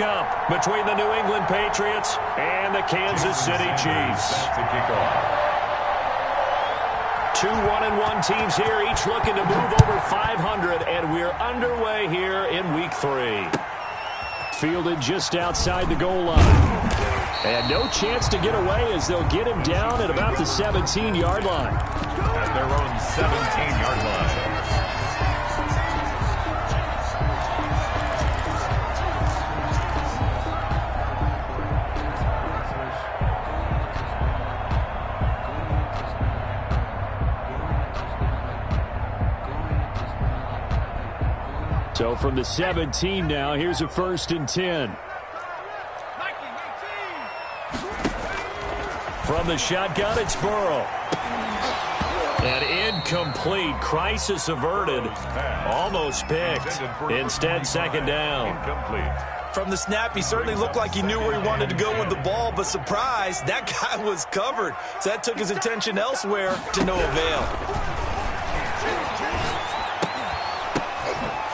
Up between the New England Patriots and the Kansas City Chiefs. That's a kickoff. 2 1-1 teams here, each looking to move over 500, and we're underway here in Week 3. Fielded just outside the goal line. And no chance to get away as they'll get him down at about the 17-yard line. At their own 17-yard line. So from the 17 now, here's a 1st and 10. From the shotgun, it's Burrow. And incomplete. Crisis averted. Almost picked. Instead, 2nd down. Incomplete. From the snap, he certainly looked like he knew where he wanted to go with the ball, but surprise, that guy was covered. So that took his attention elsewhere to no avail.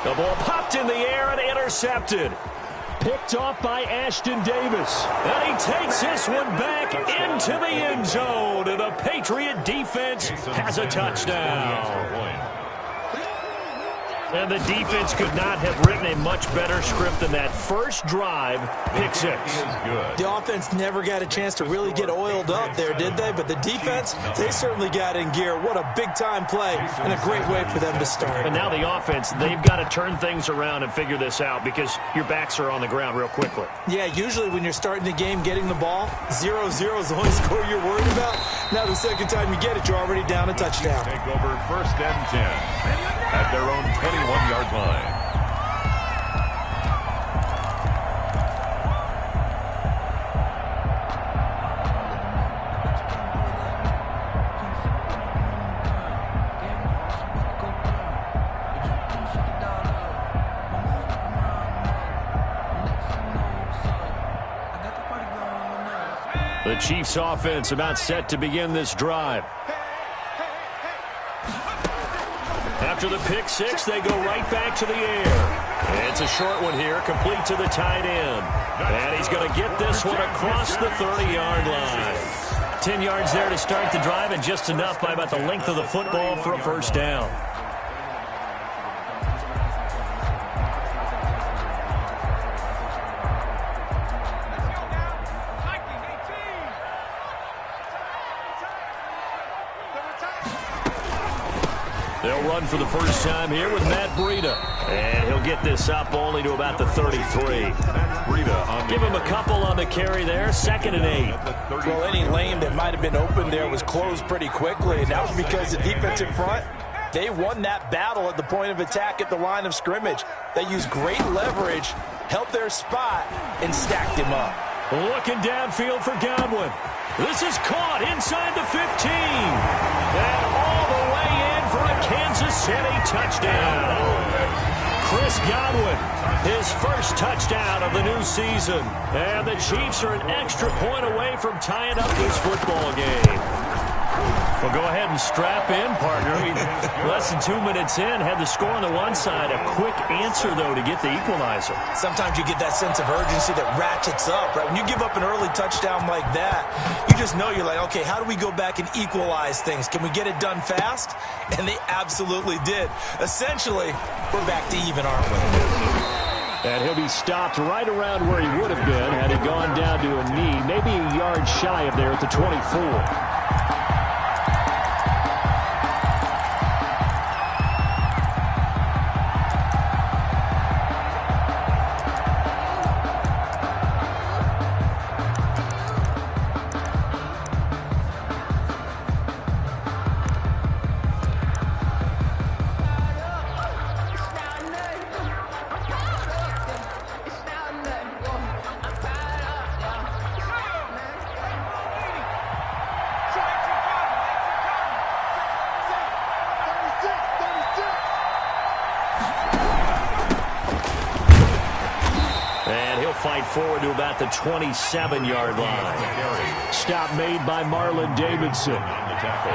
The ball popped in the air and intercepted. Picked off by Ashton Davis. And he takes this one back into the end zone. And the Patriot defense has a touchdown. And the defense could not have written a much better script than that first drive, pick 6. The offense never got a chance to really get oiled up there, did they? But the defense, they certainly got in gear. What a big-time play and a great way for them to start. And now the offense, they've got to turn things around and figure this out because your backs are on the ground real quickly. Yeah, usually when you're starting the game, getting the ball, 0-0 is the only score you're worried about. Now the second time you get it, you're already down a touchdown. Take over 1st and 10 at their own 21-yard line. The Chiefs offense about set to begin this drive. After the pick 6, they go right back to the air. It's a short one here, complete to the tight end. And he's going to get this one across the 30-yard line. 10 yards there to start the drive, and just enough by about the length of the football for a 1st down. They'll run for the first time here with Matt Breida. And he'll get this up only to about the 33. Give him a couple on the carry there. 2nd and 8. Well, any lane that might have been open there was closed pretty quickly, and that was because the defensive front, they won that battle at the point of attack at the line of scrimmage. They used great leverage, held their spot, and stacked him up. Looking downfield for Godwin. This is caught inside the 15. And all the way in for a Kansas City touchdown. Chris Godwin, his first touchdown of the new season. And the Chiefs are an extra point away from tying up this football game. Well, go ahead and strap in, partner. Less than 2 minutes in, had the score on the one side. A quick answer, though, to get the equalizer. Sometimes you get that sense of urgency that ratchets up, right? When you give up an early touchdown like that, you just know you're like, okay, how do we go back and equalize things? Can we get it done fast? And they absolutely did. Essentially, we're back to even, aren't we? And he'll be stopped right around where he would have been had he gone down to a knee, maybe a yard shy of there at the 24. Fight forward to about the 27-yard line. Stop made by Marlon Davidson. On the tackle.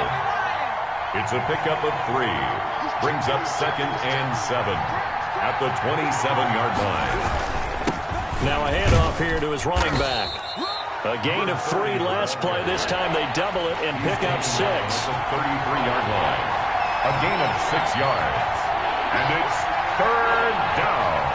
It's a pickup of 3. Brings up 2nd and 7 at the 27-yard line. Now a handoff here to his running back. A gain of 3 last play. This time they double it and pick up 6. 33-yard line. A gain of 6 yards. And it's 3rd down.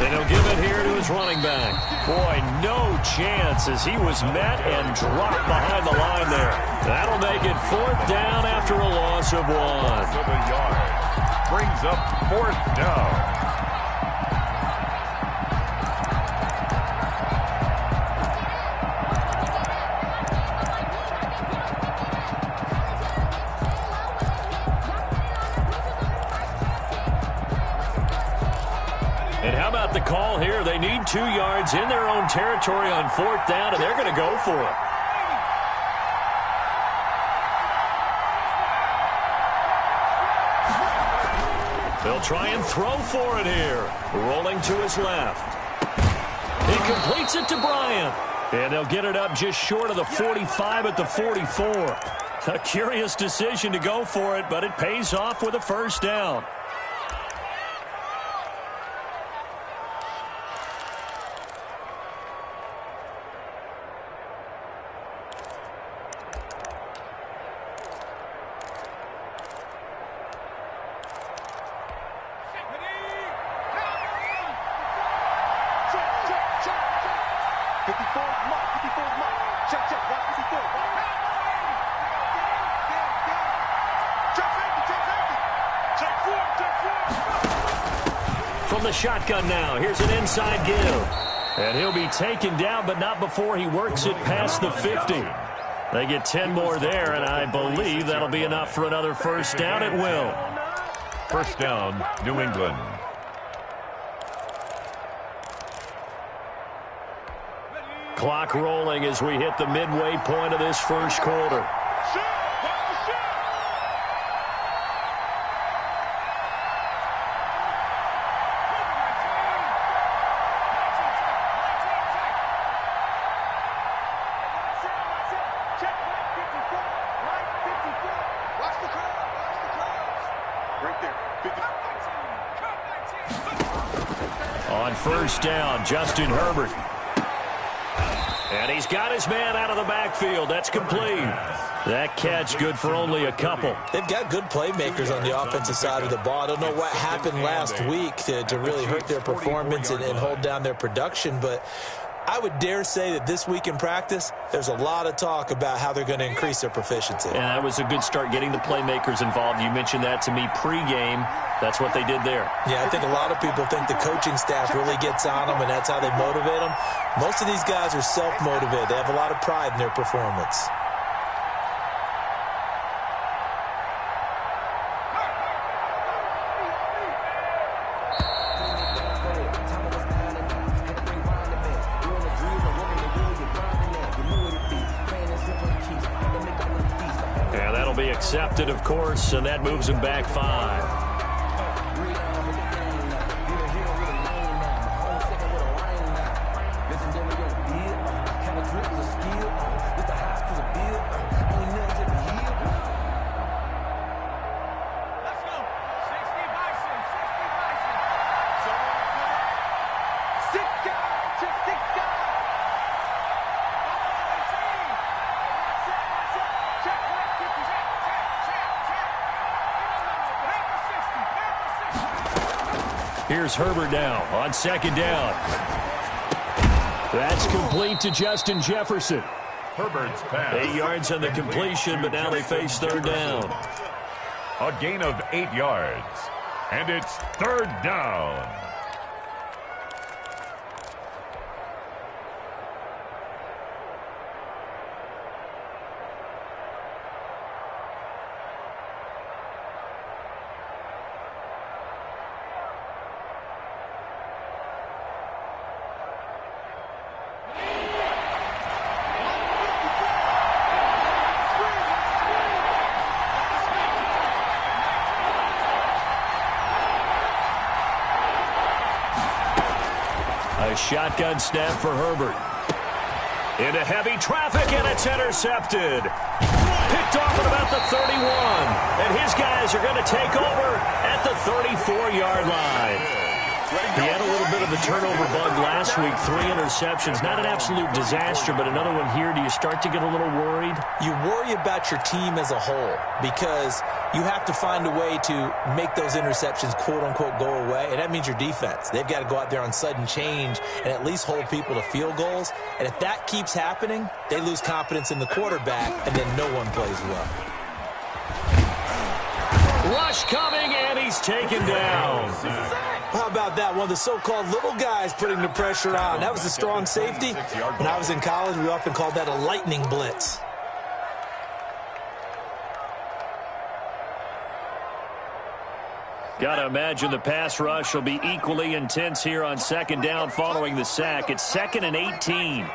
And he'll give it here to his running back. Boy, no chance as he was met and dropped behind the line there. That'll make it 4th down after a loss of 1. To the yard. Brings up 4th down. And how about the call here? They need 2 yards in their own territory on 4th down, and they're going to go for it. They'll try and throw for it here. Rolling to his left. He completes it to Bryant. And they'll get it up just short of the 45 at the 44. A curious decision to go for it, but it pays off with a 1st down. From the shotgun now, here's an inside give. And he'll be taken down, but not before he works it past the 50. They get 10 more there, and I believe that'll be enough for another 1st down at will. 1st down, New England. Clock rolling as we hit the midway point of this 1st quarter. On 1st down, Justin Herbert. And he's got his man out of the backfield. That's complete. That catch good for only a couple. They've got good playmakers on the offensive side of the ball. I don't know what happened last week to really hurt their performance and hold down their production, but I would dare say that this week in practice, there's a lot of talk about how they're going to increase their proficiency. And that was a good start getting the playmakers involved. You mentioned that to me pregame. That's what they did there. Yeah, I think a lot of people think the coaching staff really gets on them, and that's how they motivate them. Most of these guys are self-motivated. They have a lot of pride in their performance. Yeah, that'll be accepted, of course, and that moves him back 5. Here's Herbert now on 2nd down. That's complete to Justin Jefferson. Herbert's pass. 8 yards on the completion, but now they face 3rd down. A gain of 8 yards. And it's 3rd down. A shotgun snap for Herbert. Into heavy traffic, and it's intercepted. Picked off at about the 31. And his guys are going to take over at the 34-yard line. He had a little bit of a turnover bug last week. 3 interceptions. Not an absolute disaster, but another one here. Do you start to get a little worried? You worry about your team as a whole because you have to find a way to make those interceptions, quote-unquote, go away, and that means your defense. They've got to go out there on sudden change and at least hold people to field goals. And if that keeps happening, they lose confidence in the quarterback, and then no one plays well. Rush coming, and he's taken down. How about that? One of the so-called little guys putting the pressure on. That was a strong safety. When I was in college, we often called that a lightning blitz. Got to imagine the pass rush will be equally intense here on second down following the sack. It's 2nd and 18.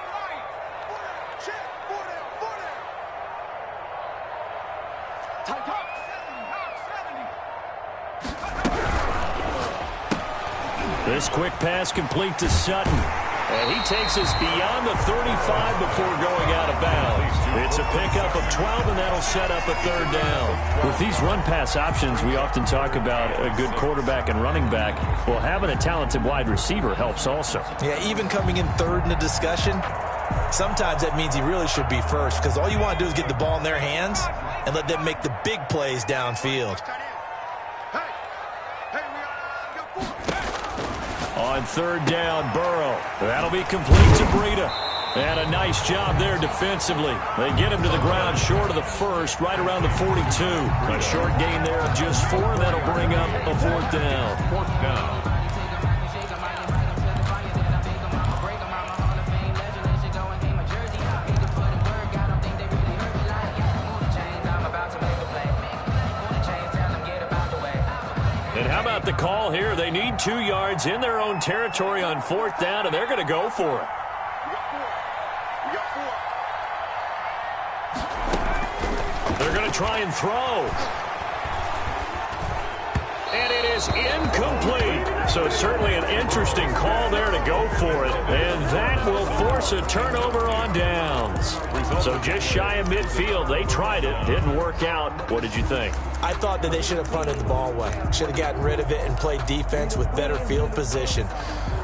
This quick pass complete to Sutton. And he takes us beyond the 35 before going out of bounds. It's a pickup of 12, and that'll set up a 3rd down. With these run-pass options, we often talk about a good quarterback and running back. Well, having a talented wide receiver helps also. Yeah, even coming in 3rd in the discussion, sometimes that means he really should be first because all you want to do is get the ball in their hands and let them make the big plays downfield. On 3rd down, Burrow. That'll be complete to Breida. And a nice job there defensively. They get him to the ground short of the first, right around the 42. A short gain there of just 4. That'll bring up a 4th down. 4th down. And how about the call here? They need 2 yards in their own territory on 4th down, and they're going to go for it. They're going to try and throw. And it is incomplete. So certainly an interesting call there to go for it. And that will force a turnover on downs. So just shy of midfield. They tried it. Didn't work out. What did you think? I thought that they should have punted the ball away. Should have gotten rid of it and played defense with better field position.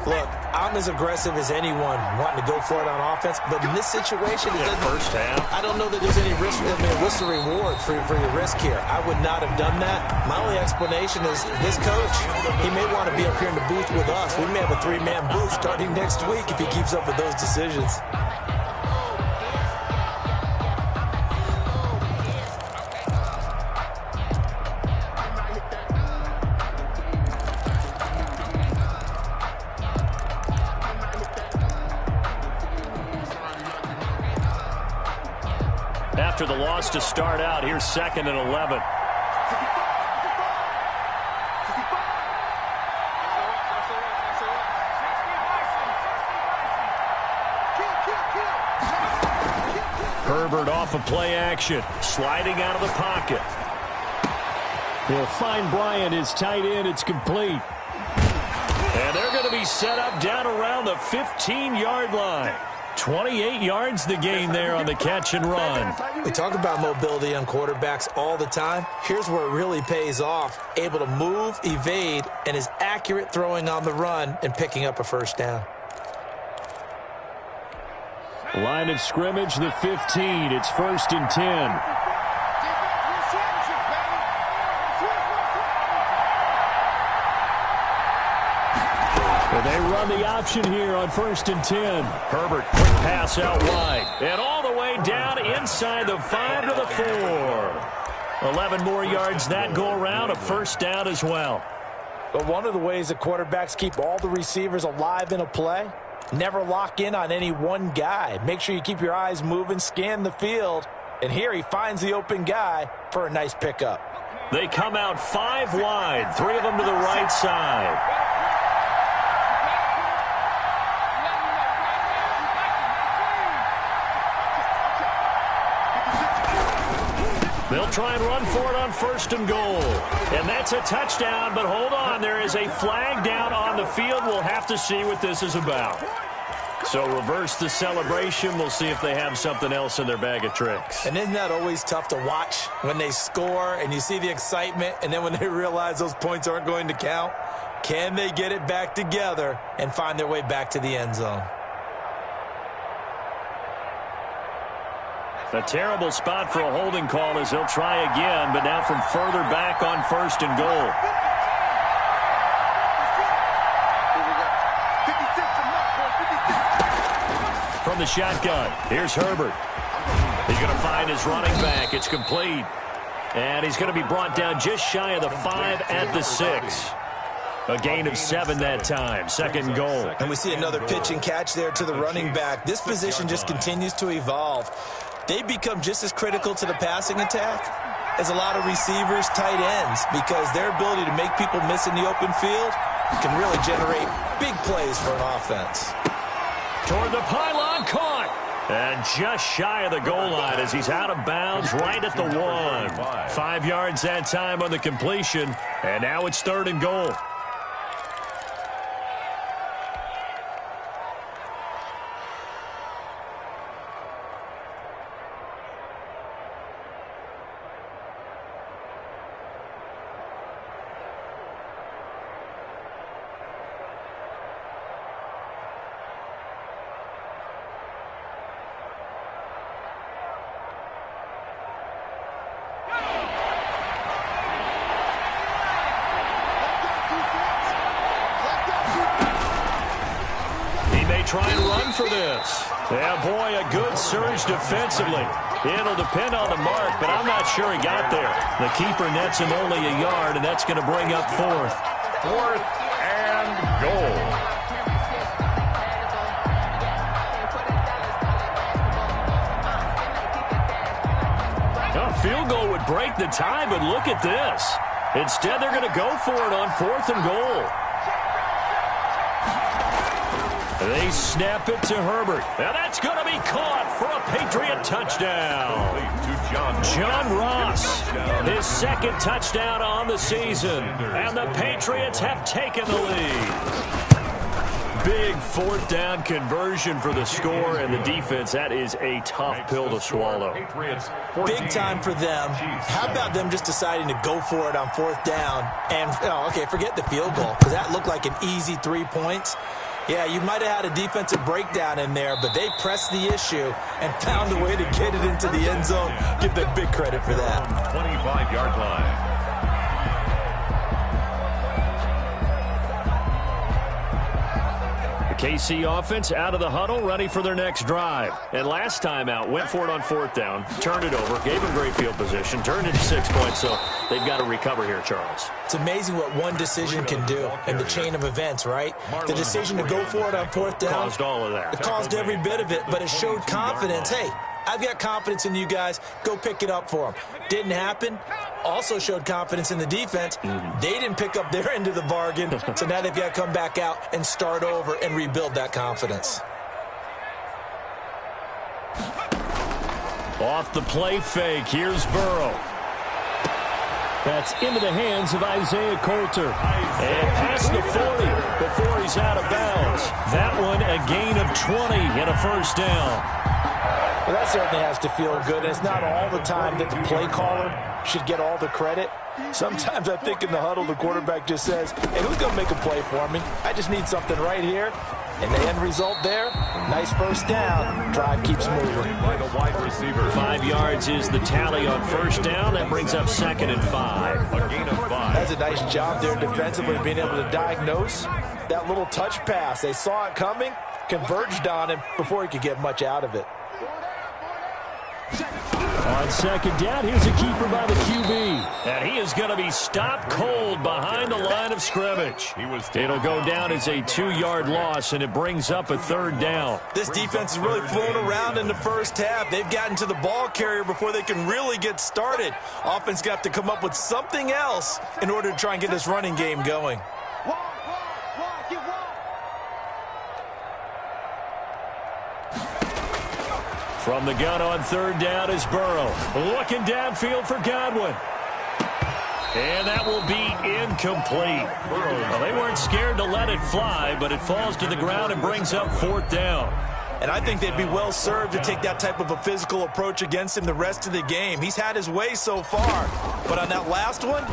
Look, I'm as aggressive as anyone wanting to go for it on offense, but in this situation, First half. I don't know that there's any risk. I mean, what's the reward for your risk here? I would not have done that. My only explanation is this coach, he may want to be up here in the booth with us. We may have a 3-man booth starting next week if he keeps up with those decisions. After the loss to start out, here's 2nd and 11. Herbert off of play action, sliding out of the pocket. He'll find Bryant, his tight end. It's complete. And they're going to be set up down around the 15-yard line. 28 yards the gain there on the catch and run. We talk about mobility on quarterbacks all the time. Here's where it really pays off. Able to move, evade, and is accurate throwing on the run and picking up a 1st down. Line of scrimmage, the 15. It's 1st and 10. They run the option here on 1st and 10. Herbert, quick pass out wide. And all the way down inside the 5 to the 4. 11 more yards that go around, a 1st down as well. But one of the ways that quarterbacks keep all the receivers alive in a play, never lock in on any one guy. Make sure you keep your eyes moving, scan the field. And here he finds the open guy for a nice pickup. They come out 5 wide, 3 of them to the right side. They'll try and run for it on 1st and goal. And that's a touchdown, but hold on. There is a flag down on the field. We'll have to see what this is about. So reverse the celebration. We'll see if they have something else in their bag of tricks. And isn't that always tough to watch when they score and you see the excitement, and then when they realize those points aren't going to count? Can they get it back together and find their way back to the end zone? A terrible spot for a holding call as they'll try again, but now from further back on 1st and goal. From the shotgun, here's Herbert. He's going to find his running back. It's complete. And he's going to be brought down just shy of the 5 at the 6. A gain of 7 that time. 2nd and goal. And we see another pitch and catch there to the running back. This position just continues to evolve. They become just as critical to the passing attack as a lot of receivers, tight ends, because their ability to make people miss in the open field can really generate big plays for an offense. Toward the pylon, caught. And just shy of the goal line as he's out of bounds right at the 1. 5 yards that time on the completion. And now it's 3rd and goal. Try and run for this. Yeah, boy, a good surge defensively. It'll depend on the mark, but I'm not sure he got there. The keeper nets him only a yard, and that's going to bring up 4th. 4th and goal. A field goal would break the tie, but look at this. Instead, they're going to go for it on 4th and goal. They snap it to Herbert. Now that's going to be caught for a Patriot touchdown. John Ross, his 2nd touchdown on the season. And the Patriots have taken the lead. Big 4th down conversion for the score, and the defense, that is a tough pill to swallow. Big time for them. How about them just deciding to go for it on 4th down? And, okay, forget the field goal, because that looked like an easy 3 points. Yeah, you might have had a defensive breakdown in there, but they pressed the issue and found a way to get it into the end zone. Give them big credit for that. 25-yard line. The KC offense out of the huddle, ready for their next drive. And last time out, went for it on 4th down, turned it over, gave them great field position, turned it to 6 points, so they've got to recover here, Charles. It's amazing what one decision can do in the chain of events, right? The decision to go for it on 4th down. Caused all of that. It caused every bit of it, but it showed confidence. Hey, I've got confidence in you guys. Go pick it up for them. Didn't happen. Also showed confidence in the defense. They didn't pick up their end of the bargain, so now they've got to come back out and start over and rebuild that confidence. Off the play fake, here's Burrow. That's into the hands of Isaiah Coulter. And past the 40 before he's out of bounds. That one a gain of 20 and a 1st down. Well, that certainly has to feel good. And it's not all the time that the play caller should get all the credit. Sometimes I think in the huddle, the quarterback just says, hey, who's going to make a play for me? I just need something right here. And the end result there, nice 1st down. Drive keeps moving. By the wide receiver. 5 yards is the tally on 1st down. That brings up 2nd and 5. A gain of 5. That's a nice job there defensively, being able to diagnose that little touch pass. They saw it coming, converged on him before he could get much out of it. On 2nd down, here's a keeper by the QB. And he is going to be stopped cold behind the line of scrimmage. It'll go down as a 2-yard loss, and it brings up a 3rd down. This defense is really flown around in the 1st half. They've gotten to the ball carrier before they can really get started. Offense got to come up with something else in order to try and get this running game going. From the gun on 3rd down is Burrow. Looking downfield for Godwin. And that will be incomplete. Well, they weren't scared to let it fly, but it falls to the ground and brings up 4th down. And I think they'd be well served to take that type of a physical approach against him the rest of the game. He's had his way so far, but on that last one,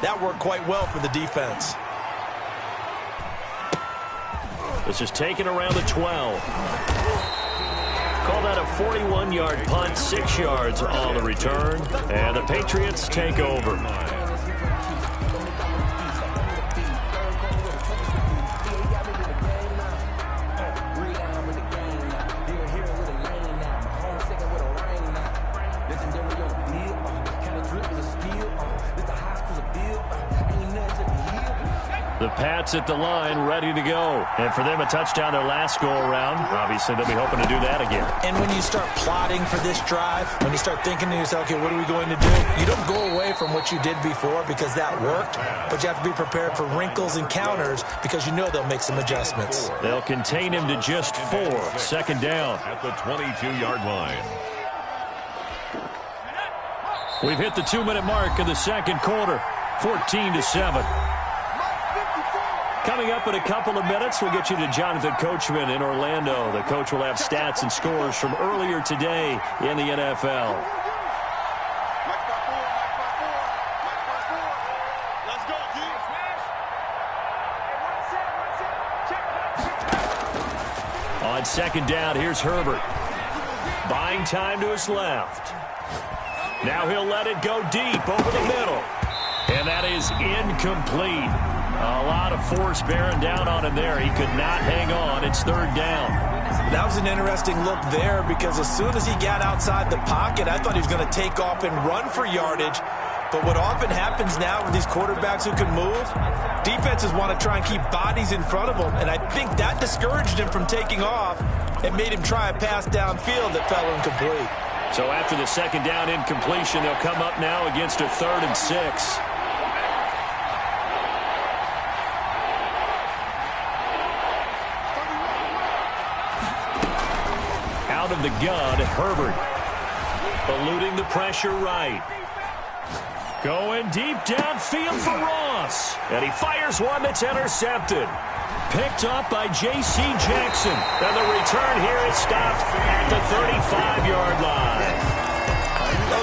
that worked quite well for the defense. This is taken around the 12. Call that a 41-yard punt, 6 yards on the return, and the Patriots take over. The Pats at the line, ready to go. And for them, a touchdown their last go-around. Obviously, they'll be hoping to do that again. And when you start plotting for this drive, when you start thinking to yourself, okay, what are we going to do? You don't go away from what you did before because that worked, but you have to be prepared for wrinkles and counters because you know they'll make some adjustments. They'll contain him to just 4. 2nd down. At the 22-yard line. We've hit the 2-minute mark in the 2nd quarter. 14-7. Coming up in a couple of minutes, we'll get you to Jonathan Coachman in Orlando. The coach will have stats and scores from earlier today in the NFL. On 2nd down, here's Herbert. Buying time to his left. Now he'll let it go deep over the middle. And that is incomplete. A lot of force bearing down on him there. He could not hang on. It's 3rd down. That was an interesting look there because as soon as he got outside the pocket, I thought he was going to take off and run for yardage. But what often happens now with these quarterbacks who can move, defenses want to try and keep bodies in front of them. And I think that discouraged him from taking off and made him try a pass downfield that fell incomplete. So after the 2nd down incompletion, they'll come up now against a 3rd and 6. Out of the gun, Herbert. Eluding the pressure right. Going deep downfield for Ross. And he fires one that's intercepted. Picked up by J.C. Jackson. And the return here is stopped at the 35-yard line.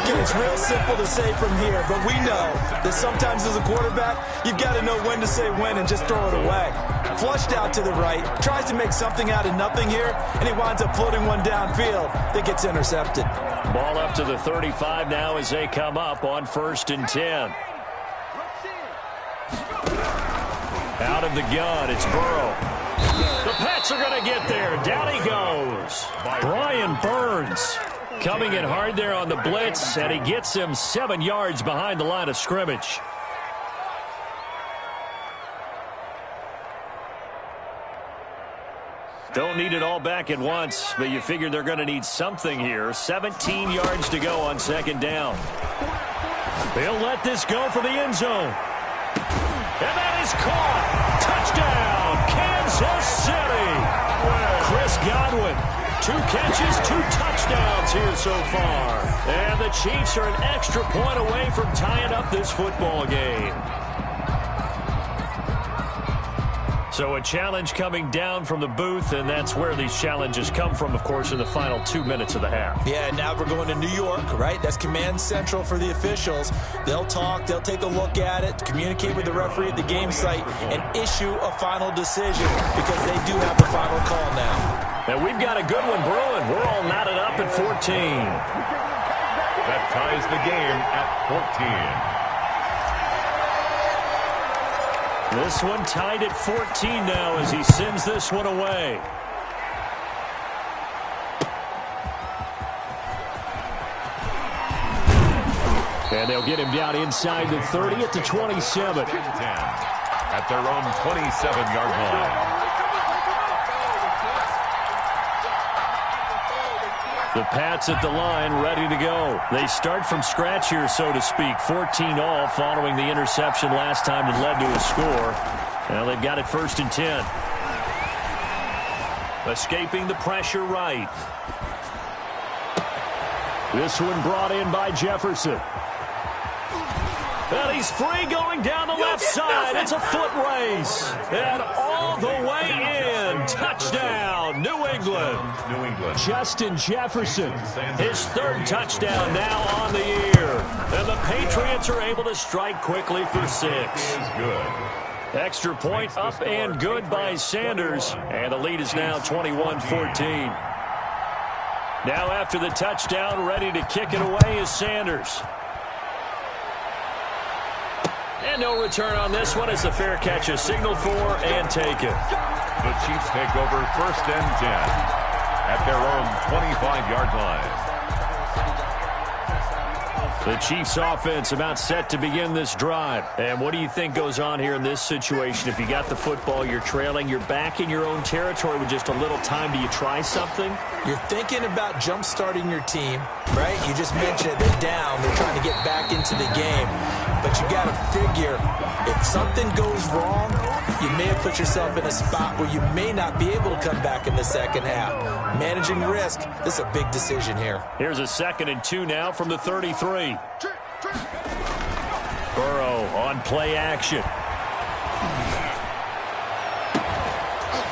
Okay, it's real simple to say from here, but we know that sometimes as a quarterback, you've got to know when to say when and just throw it away. Flushed out to the right, tries to make something out of nothing here, and he winds up floating one downfield that gets intercepted. Ball up to the 35 now as they come up on 1st and 10. Out of the gun, it's Burrow. The Pats are going to get there. Down he goes. Brian Burns coming in hard there on the blitz, and he gets him 7 yards behind the line of scrimmage. Don't need it all back at once, but you figure they're going to need something here. 17 yards to go on 2nd down. They'll let this go for the end zone. And that is caught. Touchdown, Kansas City. Chris Godwin, 2 catches, 2 touchdowns here so far. And the Chiefs are an extra point away from tying up this football game. So a challenge coming down from the booth, and that's where these challenges come from, of course, in the final 2 minutes of the half. Yeah, now we're going to New York, right? That's command central for the officials. They'll talk, they'll take a look at it, communicate with the referee at the game site, and issue a final decision because they do have the final call now. And we've got a good one brewing. We're all knotted up at 14. That ties the game at 14. This one tied at 14 now as he sends this one away. And they'll get him down inside the 30 at the 27. At their own 27-yard line. The Pats at the line, ready to go. They start from scratch here, so to speak. 14 all following the interception last time that led to a score. Now they've got it 1st and 10. Escaping the pressure right. This one brought in by Jefferson. And he's free going down the left side. It's a foot race. And all the way in. Touchdown, New England. Justin Jefferson, his third touchdown now on the year. And the Patriots are able to strike quickly for 6. Good. Extra point up and good by Sanders. And the lead is now 21-14. Now after the touchdown, ready to kick it away is Sanders. And no return on this one as the fair catch is signaled for and taken. The Chiefs take over 1st and 10 at their own 25-yard line. The Chiefs offense about set to begin this drive. And what do you think goes on here in this situation? If you got the football, you're trailing, you're back in your own territory with just a little time. Do you try something? You're thinking about jump-starting your team, right? You just mentioned it. They're down. They're trying to get back into the game. But you got to figure, if something goes wrong, you may have put yourself in a spot where you may not be able to come back in the second half. Managing risk, this is a big decision here. Here's a 2nd and 2 now from the 33. Burrow on play action.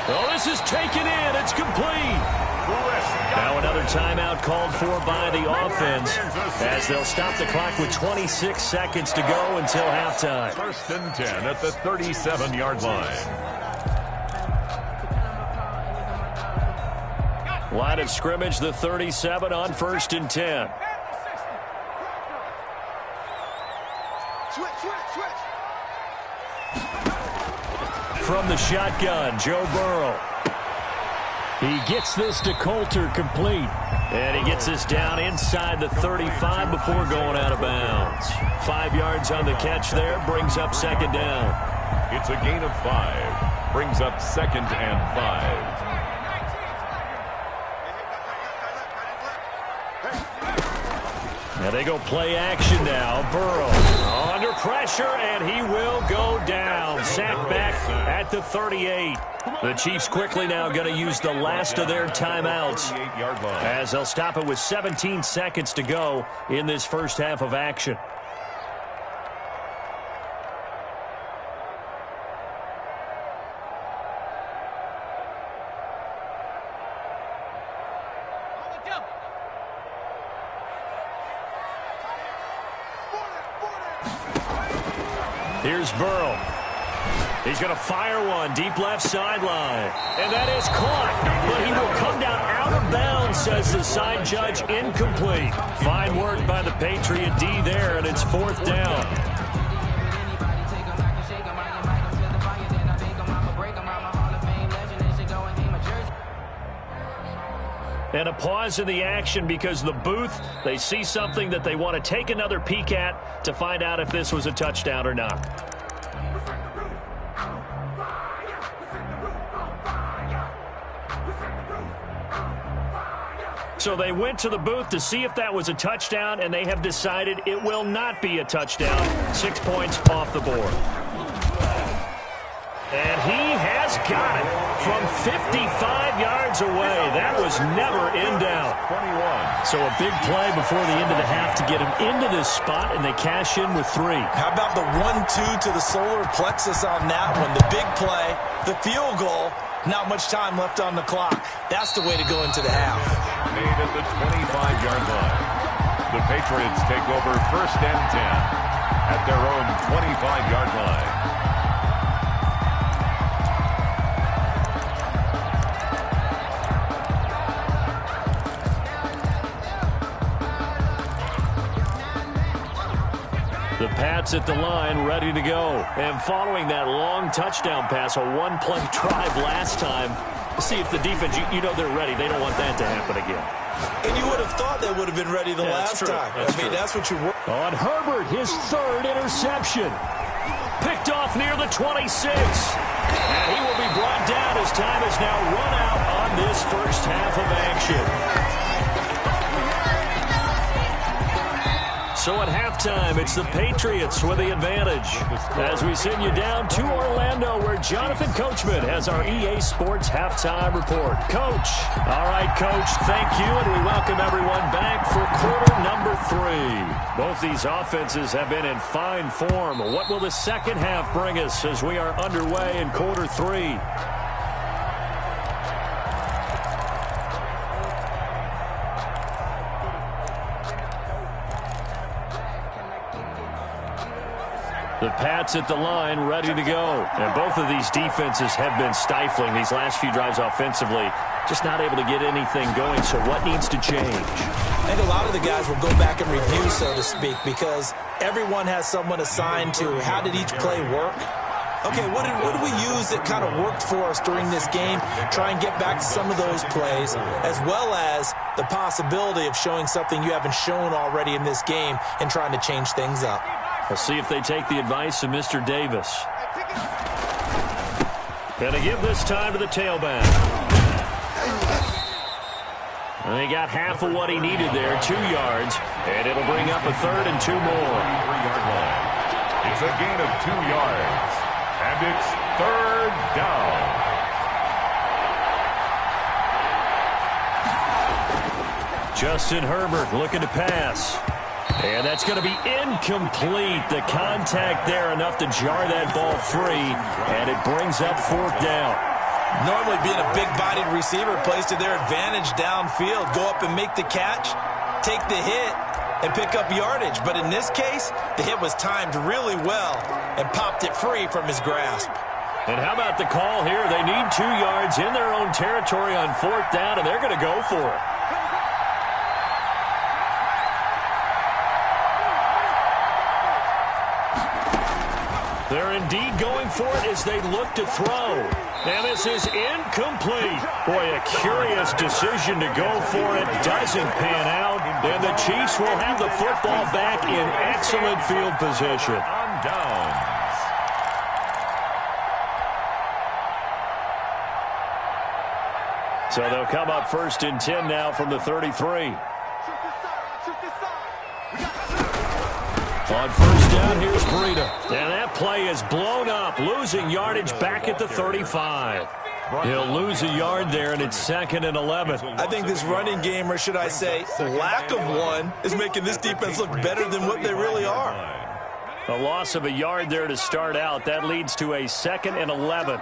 Oh, this is taken in. It's complete. Now another timeout called for by the offense as they'll stop the clock with 26 seconds to go until halftime. 1st and 10 at the 37-yard line. Line of scrimmage, the 37 on 1st and 10. From the shotgun, Joe Burrow. He gets this to Coulter complete. And he gets this down inside the 35 before going out of bounds. 5 yards on the catch there, brings up 2nd down. It's a gain of 5. Brings up 2nd and 5. Now they go play action now. Burrow under pressure, and he will go down. Sacked back at the 38. The Chiefs quickly now going to use the last of their timeouts as they'll stop it with 17 seconds to go in this first half of action. Here's Burrow. He's going to fire one deep left sideline. And that is caught. But he will come down out of bounds, says the side judge. Incomplete. Fine work by the Patriot D there, and it's 4th down. And a pause in the action because the booth, they see something that they want to take another peek at to find out if this was a touchdown or not. So they went to the booth to see if that was a touchdown, and they have decided it will not be a touchdown. 6 points off the board. And he has got it from 55 yards away. That was never in doubt. 21. So a big play before the end of the half to get him into this spot, and they cash in with 3. How about the 1-2 to the solar plexus on that one? The big play, the field goal, not much time left on the clock. That's the way to go into the half. Made at the 25-yard line. The Patriots take over 1st and 10 at their own 25-yard line. The Pats at the line, ready to go. And following that long touchdown pass, a one-play drive last time, see if the defense, you know they're ready. They don't want that to happen again. And you would have thought they would have been ready the last time. That's what you want. On Herbert, his 3rd interception. Picked off near the 26. And he will be brought down as time is now run out on this first half of action. So at halftime, it's the Patriots with the advantage. As we send you down to Orlando, where Jonathan Coachman has our EA Sports halftime report. Coach. All right, Coach, thank you, and we welcome everyone back for quarter number 3. Both these offenses have been in fine form. What will the second half bring us as we are underway in quarter 3? The Pats at the line, ready to go. And both of these defenses have been stifling these last few drives offensively. Just not able to get anything going, so what needs to change? I think a lot of the guys will go back and review, so to speak, because everyone has someone assigned to how did each play work. Okay, what did we use that kind of worked for us during this game? Try and get back to some of those plays, as well as the possibility of showing something you haven't shown already in this game and trying to change things up. We'll see if they take the advice of Mr. Davis. Gonna give this time to the tailback. And he got half of what he needed there, 2 yards, and it'll bring up a 3rd and 2 more. 3-yard line. It's a gain of 2 yards, and it's 3rd down. Justin Herbert looking to pass. And that's going to be incomplete. The contact there enough to jar that ball free, and it brings up 4th down. Normally being a big-bodied receiver plays to their advantage downfield. Go up and make the catch, take the hit, and pick up yardage. But in this case, the hit was timed really well and popped it free from his grasp. And how about the call here? They need 2 yards in their own territory on 4th down, and they're going to go for it. They're indeed going for it as they look to throw. And this is incomplete. Boy, a curious decision to go for it. Doesn't pan out. And the Chiefs will have the football back in excellent field position. On downs. So they'll come up 1st and 10 now from the 33. On 1st down, here's Breida. And that play is blown up, losing yardage back at the 35. He'll lose a yard there, and it's 2nd and 11. I think this running game, or should I say lack of one, is making this defense look better than what they really are. A loss of a yard there to start out. That leads to a 2nd and 11.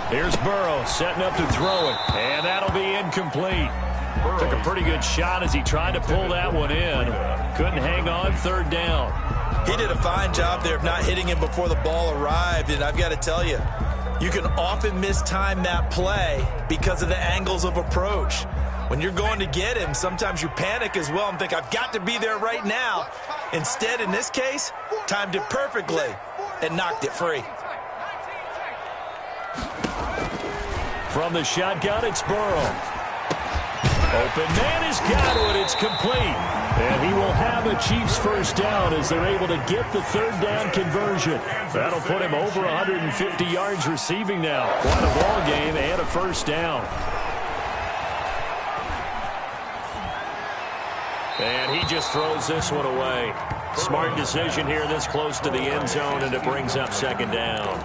Here's Burrow setting up to throw it, and that'll be incomplete. Took a pretty good shot as he tried to pull that one in. Couldn't hang on, 3rd down. He did a fine job there of not hitting him before the ball arrived, and I've got to tell you, you can often mistime that play because of the angles of approach. When you're going to get him, sometimes you panic as well and think, I've got to be there right now. Instead, in this case, timed it perfectly and knocked it free. From the shotgun, it's Burrow. Open man has got it. It's complete. And he will have a Chiefs 1st down as they're able to get the 3rd down conversion. That'll put him over 150 yards receiving now. Quite a ball game and a 1st down. And he just throws this one away. Smart decision here this close to the end zone, and it brings up 2nd down.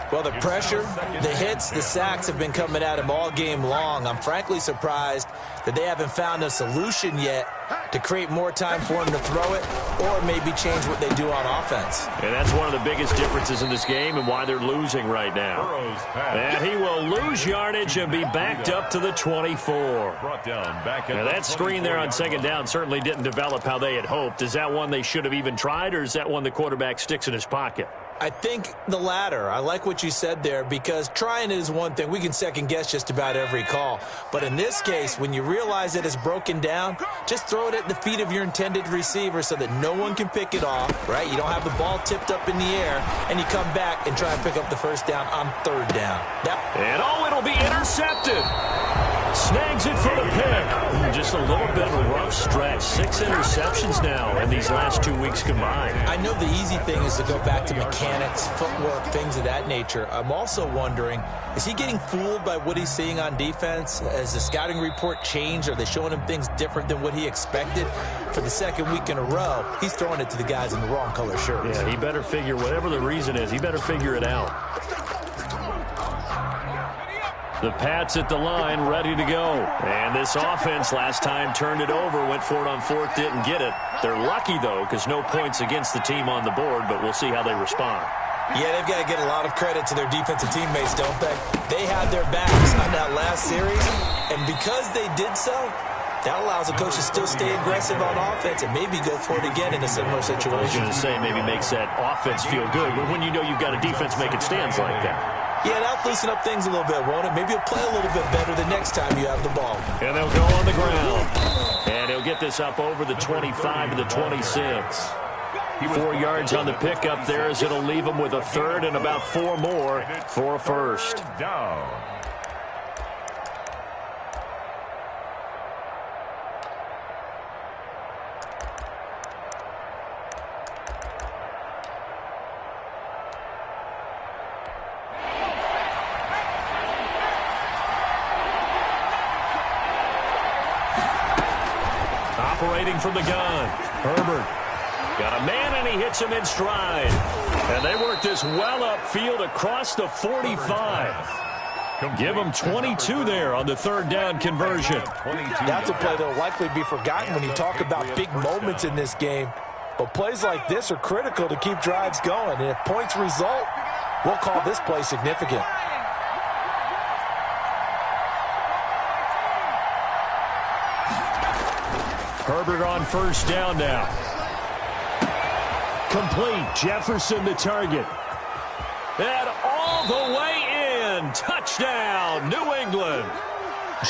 Well, the pressure, the hits, the sacks have been coming at him all game long. I'm frankly surprised that they haven't found a solution yet to create more time for him to throw it or maybe change what they do on offense. And that's one of the biggest differences in this game and why they're losing right now. And he will lose yardage and be backed up to the 24. Now that screen there on 2nd down certainly didn't develop how they had hoped. Is that one they should have even tried, or is that one the quarterback sticks in his pocket? I think the latter. I like what you said there, because trying it is one thing. We can second guess just about every call. But in this case, when you realize that it's broken down, just throw it at the feet of your intended receiver so that no one can pick it off, right? You don't have the ball tipped up in the air, and you come back and try and pick up the 1st down on 3rd down. And it'll be intercepted. Snags it for the pick. Just just a little bit of a rough stretch. 6 interceptions now in these last 2 weeks combined. I know the easy thing is to go back to mechanics, footwork, things of that nature. I'm also wondering, is he getting fooled by what he's seeing on defense? Has the scouting report changed? Are they showing him things different than what he expected? For the second week in a row, he's throwing it to the guys in the wrong color shirts. Yeah, he better figure, whatever the reason is, he better figure it out. The Pats at the line, ready to go. And this offense last time turned it over, went for it on fourth, didn't get it. They're lucky, though, because no points against the team on the board, but we'll see how they respond. Yeah, they've got to get a lot of credit to their defensive teammates, don't they? They had their backs on that last series, and because they did so, that allows a coach to still stay aggressive on offense and maybe go for it again in a similar situation. I was going to say maybe makes that offense feel good, but when you know you've got a defense making stands like that. Yeah, that'll loosen up things a little bit, won't it? Maybe you'll play a little bit better the next time you have the ball. And they'll go on the ground. And he'll get this up over the 25 to the 26. 4 yards on the pickup there as it'll leave him with a third and about 4 more for a first. Down. Operating from the gun, Herbert. Got a man, and he hits him in stride. And they work this well upfield across the 45. Give them 22 there on the third down conversion. That's a play that will likely be forgotten when you talk about big moments in this game. But plays like this are critical to keep drives going. And if points result, we'll call this play significant. Herbert on first down now. Complete. Jefferson the target. And all the way in. Touchdown, New England.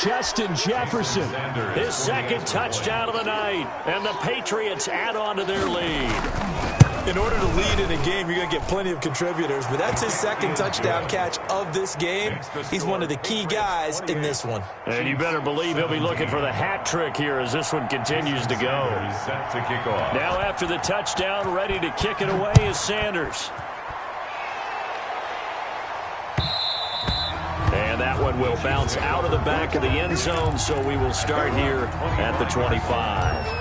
Justin Jefferson, his second touchdown of the night. And the Patriots add on to their lead. In order to lead in a game, you're going to get plenty of contributors, but that's his second touchdown catch of this game. He's one of the key guys in this one. And you better believe he'll be looking for the hat trick here as this one continues to go. Set to kick off. Now after the touchdown, ready to kick it away is Sanders. And that one will bounce out of the back of the end zone, so we will start here at the 25.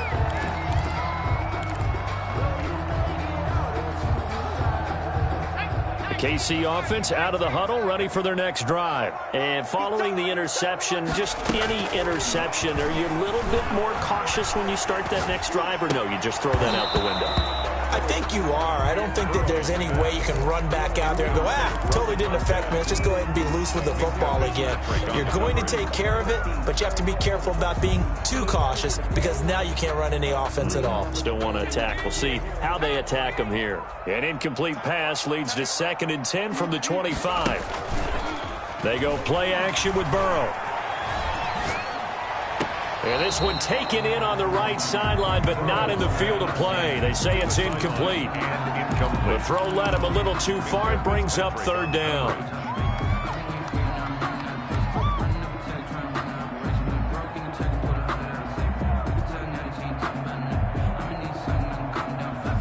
KC offense out of the huddle, ready for their next drive. And following the interception, just any interception, are you a little bit more cautious when you start that next drive, or no, you just throw that out the window? I think you are. I don't think that there's any way you can run back out there and go, totally didn't affect me. Let's just go ahead and be loose with the football again. You're going to take care of it, but you have to be careful about being too cautious because now you can't run any offense at all. Still want to attack. We'll see how they attack them here. An incomplete pass leads to 2nd and 10 from the 25. They go play action with Burrow. And this one taken in on the right sideline, but not in the field of play. They say it's incomplete. The throw led him a little too far. It brings up 3rd down.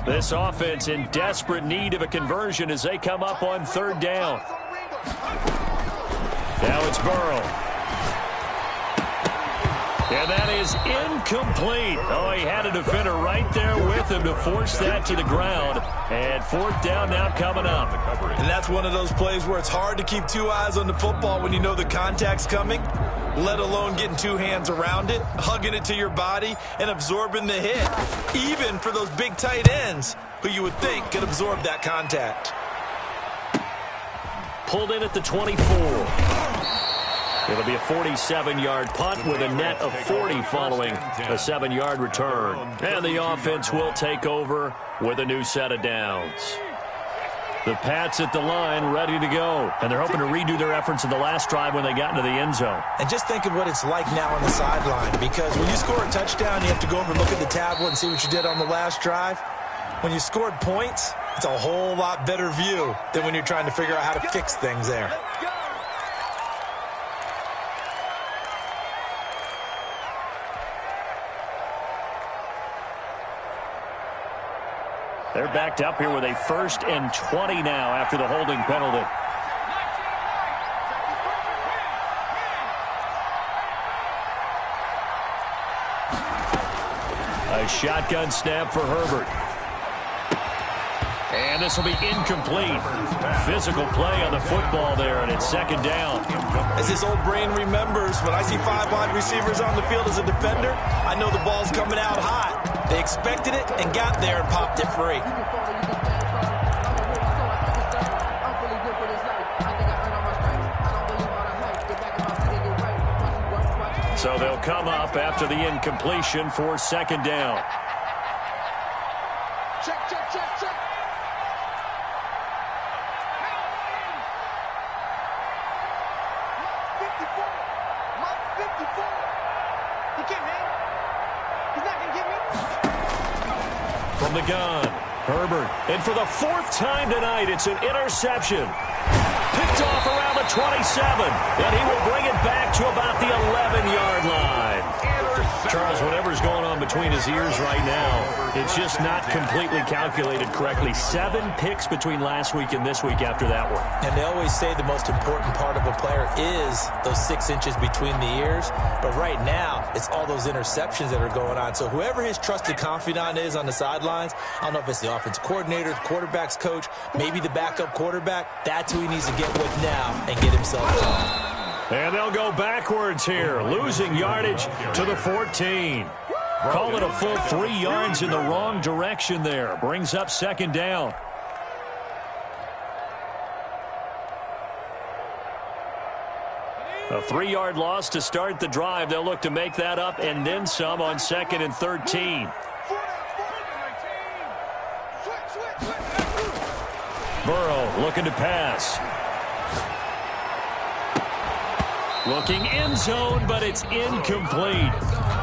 This offense in desperate need of a conversion as they come up on 3rd down. Now it's Burrow. And that is incomplete. Oh, he had a defender right there with him to force that to the ground. And 4th down now coming up. And that's one of those plays where it's hard to keep 2 eyes on the football when you know the contact's coming, let alone getting 2 hands around it, hugging it to your body, and absorbing the hit. Even for those big tight ends who you would think could absorb that contact. Pulled in at the 24. It'll be a 47-yard punt with a net of 40 following a 7-yard return. And the offense will take over with a new set of downs. The Pats at the line ready to go. And they're hoping to redo their efforts in the last drive when they got into the end zone. And just think of what it's like now on the sideline. Because when you score a touchdown, you have to go over and look at the tablet and see what you did on the last drive. When you scored points, it's a whole lot better view than when you're trying to figure out how to fix things there. They're backed up here with a 1st and 20 now after the holding penalty. A shotgun snap for Herbert. And this will be incomplete. Physical play on the football there, and it's 2nd down. As his old brain remembers, when I see 5 wide receivers on the field as a defender, I know the ball's coming out hot. They expected it and got there and popped it free. So they'll come up after the incompletion for 2nd down. Check, check, check, check. Mark 54. He can't hang. He's not going to get me. From the gun, Herbert. And for the 4th time tonight, it's an interception. Picked off around the 27. And he will bring it back to about the 11-yard line. Charles, whatever's going on between his ears right now, it's just not completely calculated correctly. 7 picks between last week and this week after that one. And they always say the most important part of a player is those 6 inches between the ears. But right now, it's all those interceptions that are going on. So whoever his trusted confidant is on the sidelines, I don't know if it's the offensive coordinator, the quarterback's coach, maybe the backup quarterback, that's who he needs to get with now and get himself done. And they'll go backwards here, losing yardage to the 14. Call it a full 3 yards in the wrong direction there. Brings up 2nd down. A 3-yard loss to start the drive. They'll look to make that up and then some on 2nd and 13. Burrow looking to pass. Looking end zone, but it's incomplete.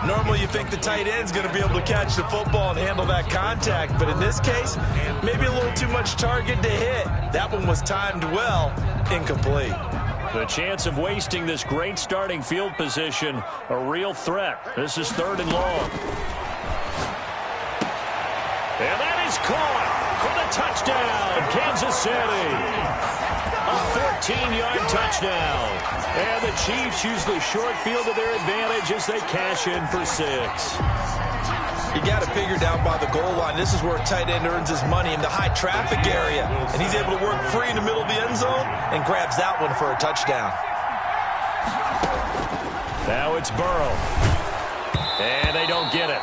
Normally you think the tight end's going to be able to catch the football and handle that contact, but in this case, maybe a little too much target to hit. That one was timed well, incomplete. The chance of wasting this great starting field position, a real threat. This is 3rd and long. And that is caught for the touchdown, Kansas City. A 14-yard touchdown. And the Chiefs use the short field to their advantage as they cash in for 6. You got to figure down by the goal line. This is where a tight end earns his money in the high traffic area. And he's able to work free in the middle of the end zone and grabs that one for a touchdown. Now it's Burrow. And they don't get it.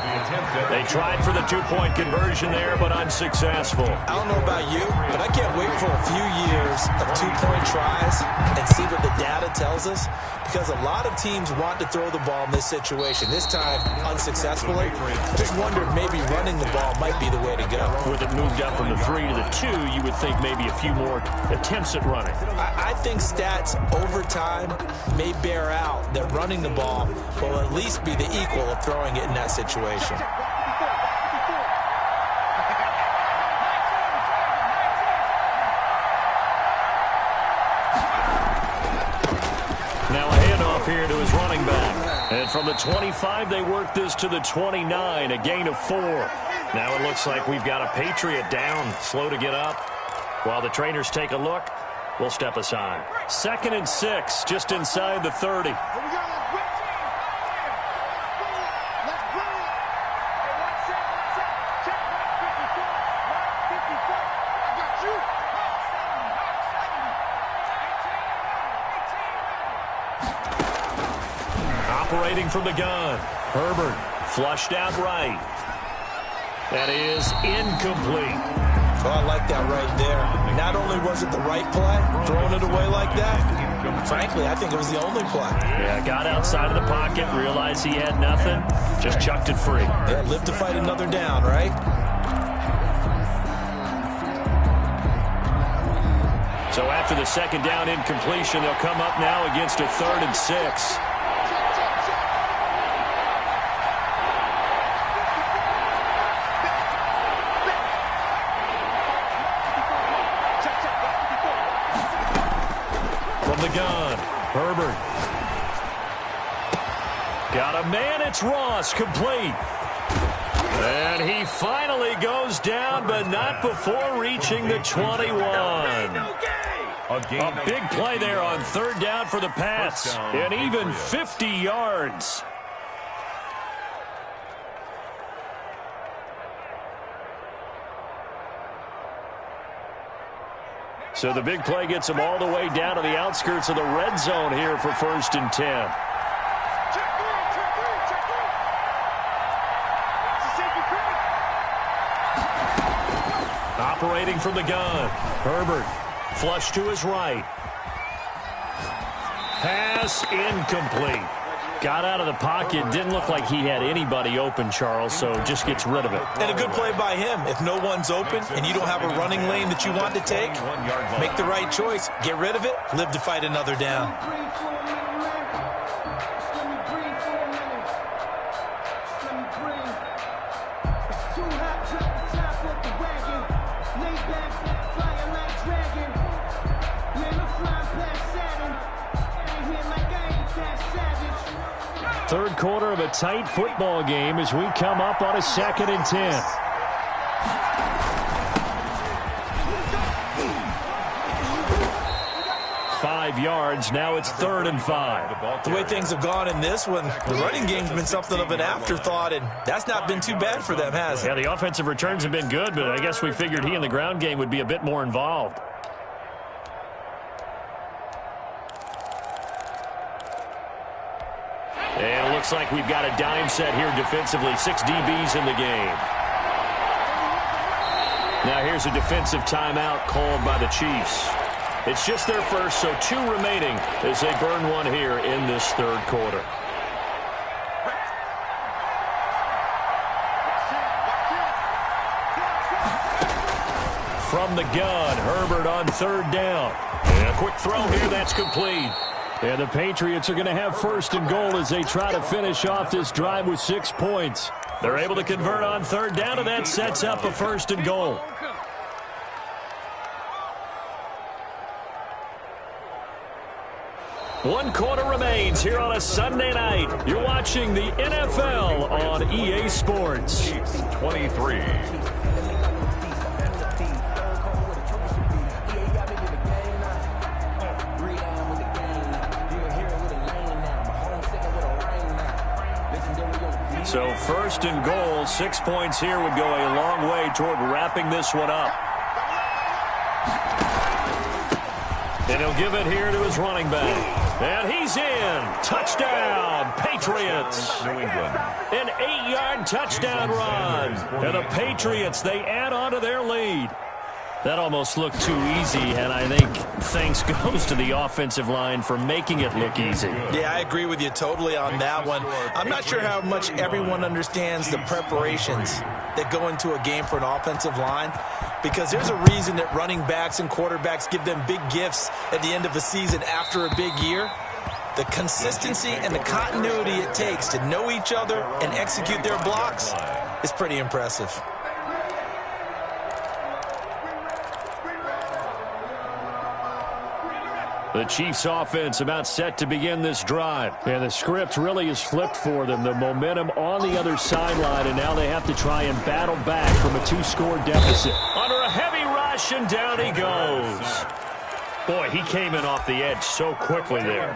They tried for the 2-point conversion there, but unsuccessful. I don't know about you, but I can't wait for a few years of 2-point tries and see what the data tells us, because a lot of teams want to throw the ball in this situation. This time, unsuccessfully. Just wonder if maybe running the ball might be the way to go. With it moved up from the 3 to the 2, you would think maybe a few more attempts at running. I think stats over time may bear out that running the ball will at least be the equal of throwing it in that situation. Now a handoff here to his running back. And from the 25, they work this to the 29, a gain of 4. Now it looks like we've got a Patriot down, slow to get up. While the trainers take a look, we'll step aside. 2nd and 6, just inside the 30. Operating from the gun. Herbert flushed out right. That is incomplete. Well, I like that right there. Not only was it the right play, throwing it away like that, frankly, I think it was the only play. Yeah, got outside of the pocket, realized he had nothing, just chucked it free. Yeah, live to fight another down, right? So after the 2nd down incompletion, they'll come up now against a 3rd and 6. The gun, Herbert. Got a man, it's Ross, complete. And he finally goes down, but not before reaching the 21. A big play there on third down for the Pats, and even 50 yards. So the big play gets them all the way down to the outskirts of the red zone here for 1st and 10. Operating from the gun. Herbert, flush to his right. Pass incomplete. Got out of the pocket. Didn't look like he had anybody open, Charles, so just gets rid of it. And a good play by him. If no one's open and you don't have a running lane that you want to take, make the right choice. Get rid of it. Live to fight another down. Third quarter of a tight football game as we come up on a 2nd and 10. Five yards. Now it's 3rd and 5. The way things have gone in this one, the running game's been something of an afterthought, and that's not been too bad for them, has it? Yeah, the offensive returns have been good, but I guess we figured he in the ground game would be a bit more involved. And it looks like we've got a dime set here defensively. 6 DBs in the game. Now here's a defensive timeout called by the Chiefs. It's just their first, so 2 remaining as they burn one here in this third quarter. From the gun, Herbert on 3rd down. And a quick throw here, that's complete. And the Patriots are going to have 1st and goal as they try to finish off this drive with 6 points. They're able to convert on 3rd down, and that sets up a 1st and goal. One quarter remains here on a Sunday night. You're watching the NFL on EA Sports. 23. So 1st and goal, 6 points here would go a long way toward wrapping this one up. And he'll give it here to his running back. And he's in. Touchdown, Patriots. New England. An 8-yard touchdown run. And the Patriots, they add on to their lead. That almost looked too easy, and I think thanks goes to the offensive line for making it look easy. Yeah, I agree with you totally on that one. I'm not sure how much everyone understands the preparations that go into a game for an offensive line, because there's a reason that running backs and quarterbacks give them big gifts at the end of a season after a big year. The consistency and the continuity it takes to know each other and execute their blocks is pretty impressive. The Chiefs offense about set to begin this drive. And the script really is flipped for them. The momentum on the other sideline, and now they have to try and battle back from a 2-score deficit. Under a heavy rush, and down he goes. Boy, he came in off the edge so quickly there.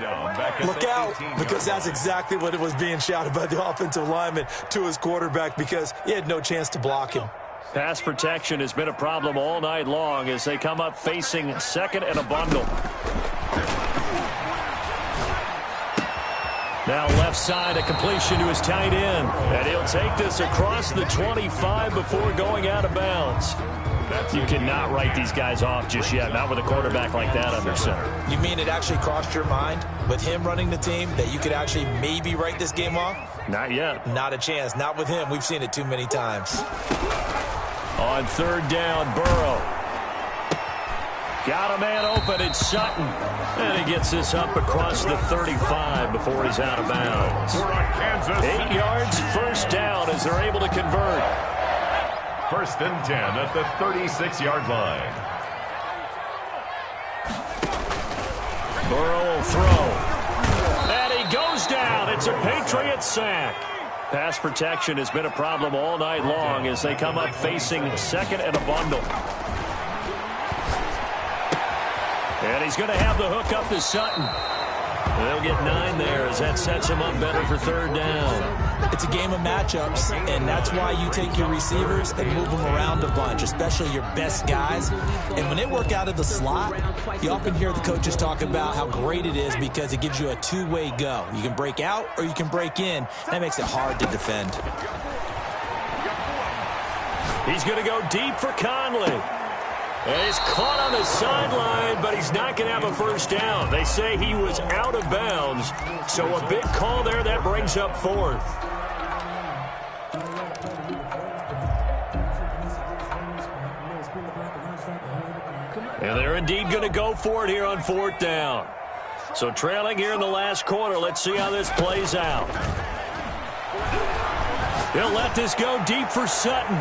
Look out, because that's exactly what it was being shouted by the offensive lineman to his quarterback, because he had no chance to block him. Pass protection has been a problem all night long as they come up facing 2nd and a bundle. Now left side, a completion to his tight end. And he'll take this across the 25 before going out of bounds. You cannot write these guys off just yet, not with a quarterback like that under center. You mean it actually crossed your mind with him running the team that you could actually maybe write this game off? Not yet. Not a chance. Not with him. We've seen it too many times. On 3rd down, Burrow. Got a man open, it's Sutton. And he gets this up across the 35 before he's out of bounds. 8 yards, 1st down as they're able to convert. 1st and 10 at the 36-yard line. Burrow will throw. And he goes down. It's a Patriot sack. Pass protection has been a problem all night long as they come up facing second and a bundle. And he's going to have the hook up to Sutton. They'll get 9 there as that sets him up better for third down. It's a game of matchups, and that's why you take your receivers and move them around a bunch, especially your best guys. And when they work out of the slot, you often hear the coaches talk about how great it is because it gives you a two-way go. You can break out or you can break in. That makes it hard to defend. He's going to go deep for Conley. And he's caught on the sideline, but he's not going to have a first down. They say he was out of bounds, so a big call there that brings up fourth. And they're indeed going to go for it here on fourth down. So trailing here in the last quarter, let's see how this plays out. He'll let this go deep for Sutton.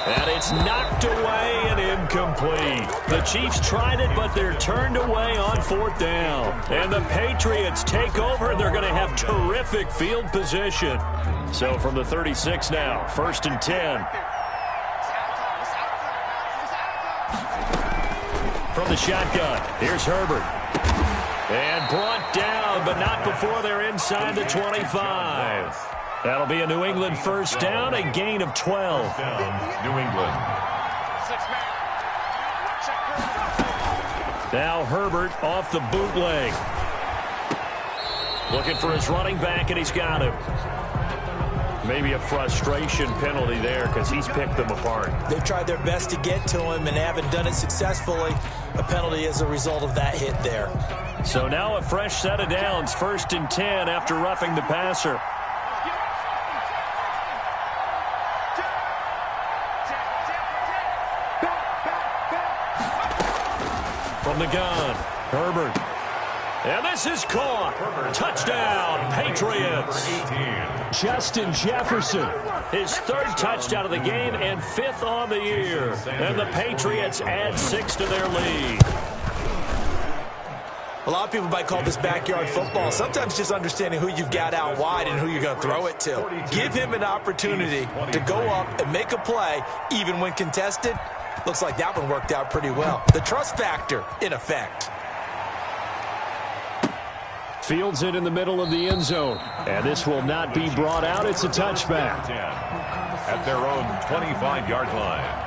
And it's knocked away and incomplete. The Chiefs tried it, but they're turned away on fourth down. And the Patriots take over. They're going to have terrific field position. So from the 36 now, 1st and 10. From the shotgun, here's Herbert. And brought down, but not before they're inside the 25. That'll be a New England first down, a gain of 12. New England. Now Herbert off the bootleg. Looking for his running back, and he's got him. Maybe a frustration penalty there because he's picked them apart. They've tried their best to get to him and haven't done it successfully. A penalty as a result of that hit there. So now a fresh set of downs, 1st and 10 after roughing the passer. From the gun, Herbert. And this is caught. Touchdown, Patriots. Justin Jefferson, his 3rd touchdown of the game and 5th on the year. And the Patriots add 6 to their lead. A lot of people might call this backyard football. Sometimes just understanding who you've got out wide and who you're going to throw it to. Give him an opportunity to go up and make a play, even when contested. Looks like that one worked out pretty well. The trust factor, in effect. Fields it in the middle of the end zone. And this will not be brought out. It's a touchback. At their own 25-yard line.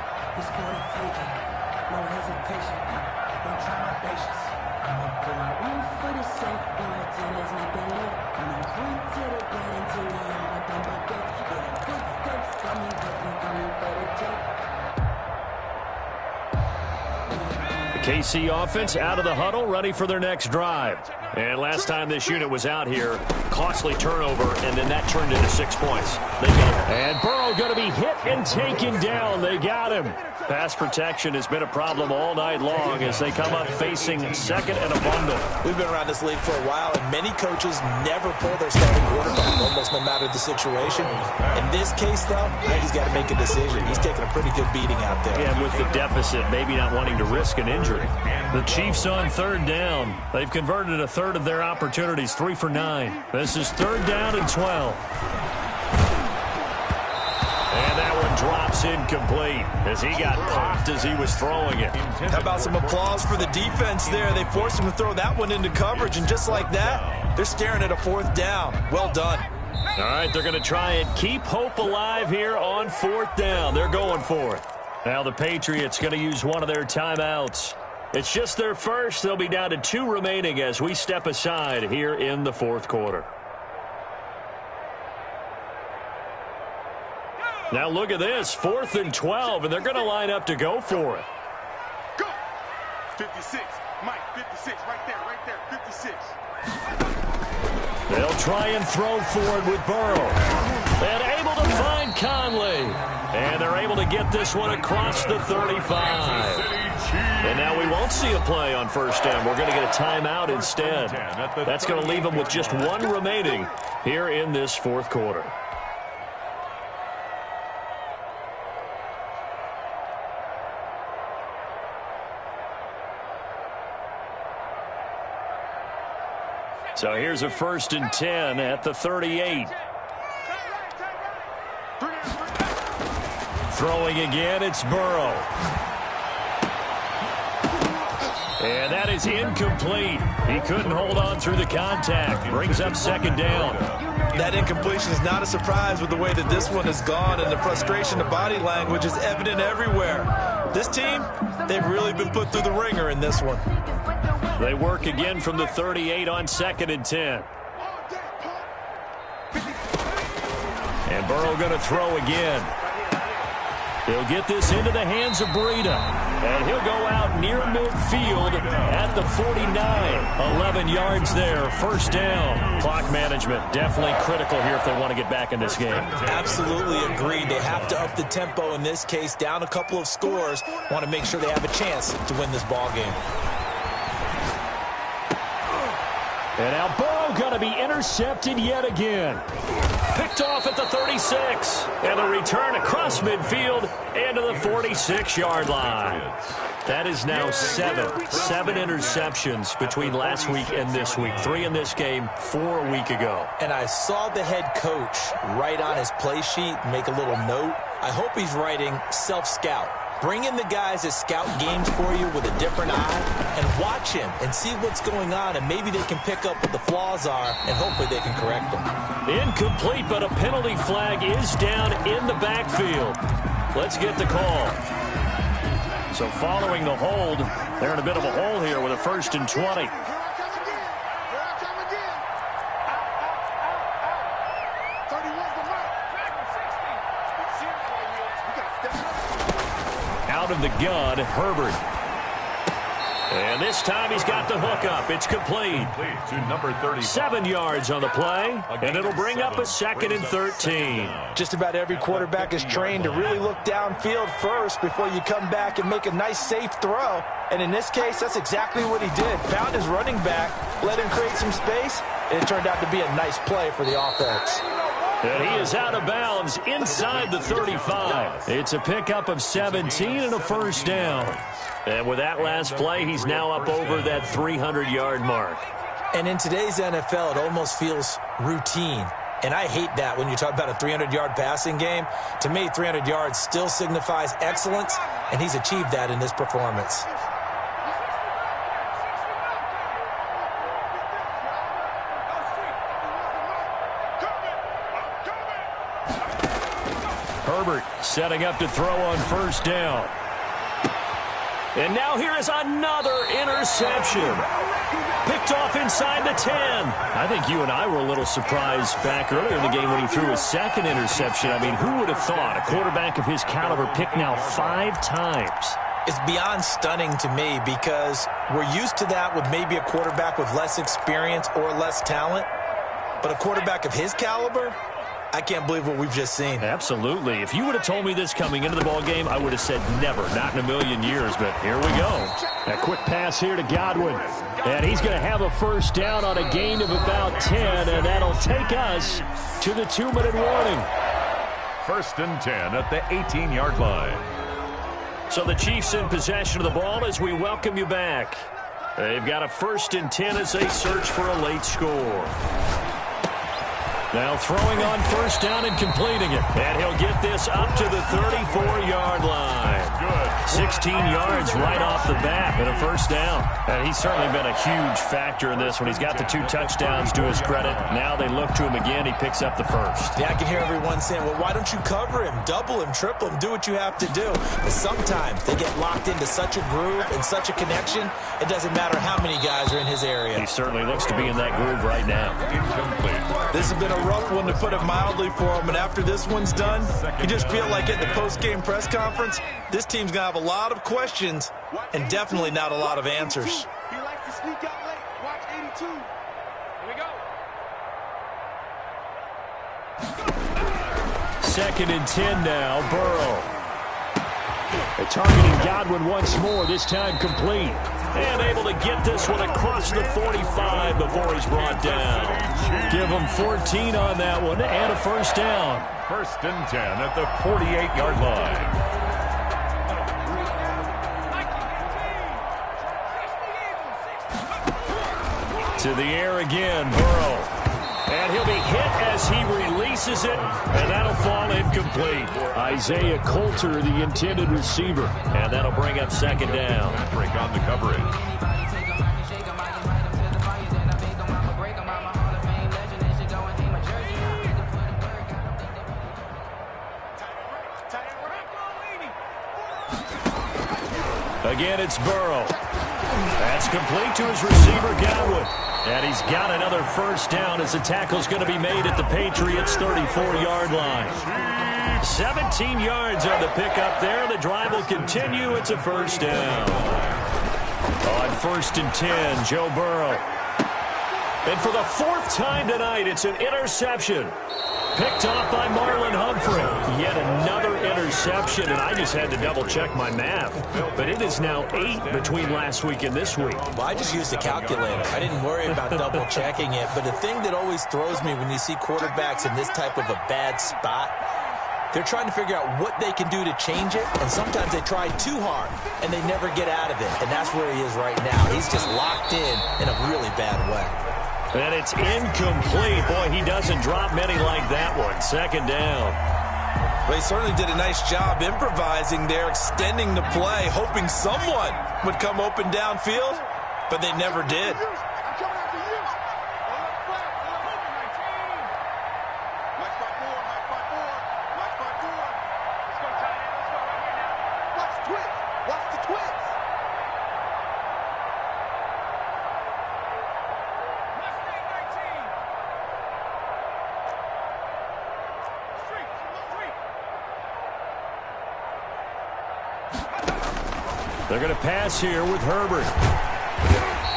KC offense out of the huddle, ready for their next drive. And last time this unit was out here, costly turnover, and then that turned into 6 points. They got it. And Burrow going to be hit and taken down. They got him. Pass protection has been a problem all night long as they come up facing second and a bundle. We've been around this league for a while, and many coaches never pull their starting quarterback, almost no matter the situation. In this case, though, he's got to make a decision. He's taking a pretty good beating out there. Yeah, with the deficit, maybe not wanting to risk an injury. The Chiefs on 3rd down. They've converted a 1/3 of their opportunities, 3 for 9. This is 3rd down and 12. And that one drops incomplete as he got popped as he was throwing it. How about some applause for the defense there? They forced him to throw that one into coverage, and just like that, they're staring at a 4th down. Well done. All right, they're going to try and keep hope alive here on 4th down. They're going for it. Now the Patriots going to use one of their timeouts. It's just their first. They'll be down to 2 remaining as we step aside here in the 4th quarter. Now look at this, 4th and 12, and they're going to line up to go for it. Go! 56. Mike, 56. Right there, 56. They'll try and throw for it with Burrow. And able to find Conley. And they're able to get this one across the 35. And now we won't see a play on 1st down. We're going to get a timeout instead. That's going to leave them with just 1 remaining here in this 4th quarter. So here's a 1st and 10 at the 38. Throwing again, it's Burrow. And that is incomplete. He couldn't hold on through the contact. Brings up second down. That incompletion is not a surprise with the way that this one has gone, and the frustration, the body language is evident everywhere. This team, they've really been put through the ringer in this one. They work again from the 38 on 2nd and 10. And Burrow going to throw again. He'll get this into the hands of Breida. And he'll go out near midfield at the 49. 11 yards there, first down. Clock management definitely critical here if they want to get back in this game. Absolutely agreed. They have to up the tempo in this case, down a couple of scores. Want to make sure they have a chance to win this ball game. And now Burrow going to be intercepted yet again. Picked off at the 36. And a return across midfield into the 46-yard line. That is now seven interceptions between last week and this week. 3 in this game, 4 a week ago. And I saw the head coach write on his play sheet, make a little note. I hope he's writing self-scout. Bring in the guys that scout games for you with a different eye and watch him and see what's going on, and maybe they can pick up what the flaws are, and hopefully they can correct them. Incomplete, but a penalty flag is down in the backfield. Let's get the call. So following the hold, they're in a bit of a hole here with a 1st and 20. Out of the gun, Herbert. And this time he's got the hook up. It's complete. To number 30. 7 yards on the play, and it'll bring up a 2nd and 13. Just about every quarterback is trained to really look downfield first before you come back and make a nice, safe throw. And in this case, that's exactly what he did. Found his running back, let him create some space, and it turned out to be a nice play for the offense. And he is out of bounds inside the 35. It's a pickup of 17 and a first down. And with that last play, he's now up over that 300-yard mark. And in today's NFL, it almost feels routine. And I hate that when you talk about a 300-yard passing game. To me, 300 yards still signifies excellence, and he's achieved that in this performance. Herbert setting up to throw on first down. And now here is another interception. Picked off inside the 10. I think you and I were a little surprised back earlier in the game when he threw his 2nd interception. I mean, who would have thought a quarterback of his caliber picked now 5 times? It's beyond stunning to me because we're used to that with maybe a quarterback with less experience or less talent. But a quarterback of his caliber, I can't believe what we've just seen. Absolutely. If you would have told me this coming into the ball game, I would have said never, not in a million years. But here we go. A quick pass here to Godwin. And he's going to have a first down on a gain of about 10, and that'll take us to the 2-minute warning. 1st and 10 at the 18-yard line. So the Chiefs in possession of the ball as we welcome you back. They've got a 1st and 10 as they search for a late score. Now throwing on first down and completing it. And he'll get this up to the 34-yard line. Good. 16 yards right off the bat and a first down. And he's certainly been a huge factor in this one. He's got the 2 touchdowns to his credit. Now they look to him again. He picks up the first. Yeah, I can hear everyone saying, well, why don't you cover him, double him, triple him, do what you have to do. But sometimes they get locked into such a groove and such a connection, it doesn't matter how many guys are in his area. He certainly looks to be in that groove right now. Incomplete. This has been a rough one, to put it mildly, for him. And after this one's done, you just feel like at the post-game press conference, this team's going to have a lot of questions and definitely not a lot of answers. He likes to sneak out late. Watch 82. Here we go. 2nd and 10 now, Burrow. They're targeting Godwin once more, this time complete. And able to get this one across the 45 before he's brought down. Give him 14 on that one and a first down. 1st and 10 at the 48-yard line. To the air again, Burrow. And And he'll be hit as he releases it, and that'll fall incomplete. Isaiah Coulter, the intended receiver, and that'll bring up second down. Patrick on the coverage. Again, it's Burrow. That's complete to his receiver, Godwin. And he's got another first down as the tackle's going to be made at the Patriots' 34-yard line. 17 yards on the pickup there. The drive will continue. It's a first down. On 1st and 10, Joe Burrow. And for the 4th time tonight, it's an interception. Picked off by Marlon Humphrey. Yet another interception, and I just had to double-check my math. But it is now 8 between last week and this week. Well, I just used a calculator. I didn't worry about double-checking it. But the thing that always throws me when you see quarterbacks in this type of a bad spot, they're trying to figure out what they can do to change it, and sometimes they try too hard, and they never get out of it. And that's where he is right now. He's just locked in a really bad way. And it's incomplete. Boy, he doesn't drop many like that one. Second down. Well, he certainly did a nice job improvising there, extending the play, hoping someone would come open downfield, but they never did. They're going to pass here with Herbert.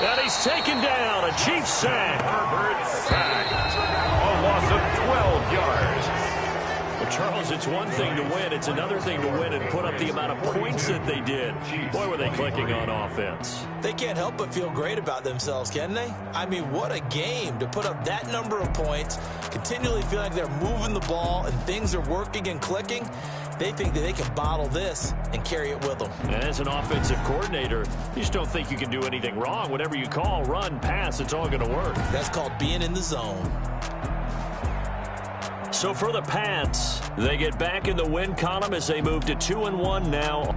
And he's taken down. A Chiefs sack. Herbert sacked. A loss of 12 yards. Well, Charles, it's one thing to win. It's another thing to win and put up the amount of points that they did. Boy, were they clicking on offense. They can't help but feel great about themselves, can they? I mean, what a game to put up that number of points, continually feel like they're moving the ball and things are working and clicking. They think that they can bottle this and carry it with them. And as an offensive coordinator, you just don't think you can do anything wrong. Whatever you call, run, pass, it's all going to work. That's called being in the zone. So for the Pats, they get back in the win column as they move to 2-1 now.